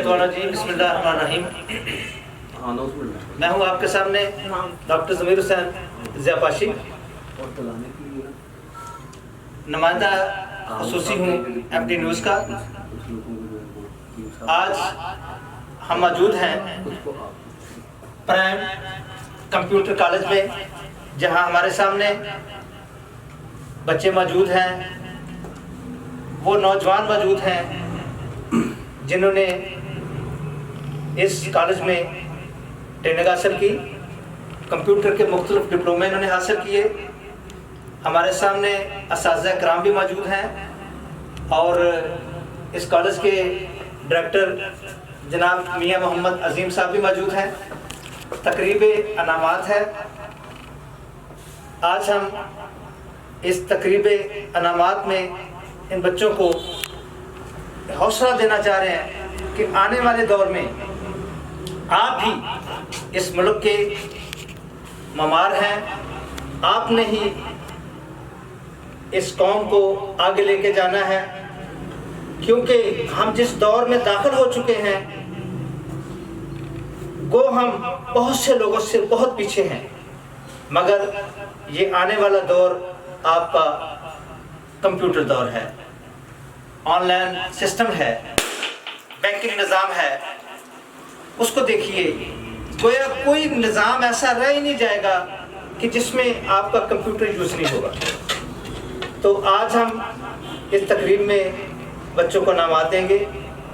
मिनशैतानिर्रजीम बिस्मिल्लाहिर्रहमानिर्रहीम। मैं हूँ आपके सामने डॉक्टर ज़मीर हुसैन ज़ियापाशी, नुमाइंदा ख़ुसूसी हूँ एमटी न्यूज़ का। आज हम मौजूद हैं प्राइम कंप्यूटर कॉलेज में, जहाँ हमारे सामने बच्चे मौजूद हैं, वो नौजवान मौजूद हैं जिन्होंने इस कॉलेज में ट्रेनिंग हासिल की, कंप्यूटर के मुख्तलिफ डिप्लोमे इन्होंने हासिल किए। हमारे सामने असातिज़ा किराम भी मौजूद हैं और इस कॉलेज के डायरेक्टर जनाब मियाँ मोहम्मद अज़ीम साहब भी मौजूद हैं। तकरीब अनामात है। आज हम इस तकरीब अनामात में इन बच्चों को हौसला देना चाह रहे हैं कि आने वाले दौर में आप ही इस मुल्क के ममार हैं, आपने ही इस कौम को आगे लेके जाना है, क्योंकि हम जिस दौर में दाखिल हो चुके हैं वो हम बहुत से लोगों से बहुत पीछे हैं, मगर ये आने वाला दौर आपका कंप्यूटर दौर है, ऑनलाइन सिस्टम है, बैंकिंग निज़ाम है। उसको देखिए, गोया कोई निज़ाम ऐसा रह ही नहीं जाएगा कि जिसमें आपका कंप्यूटर यूज़ नहीं होगा। तो आज हम इस तकरीब में बच्चों को इनामात देंगे।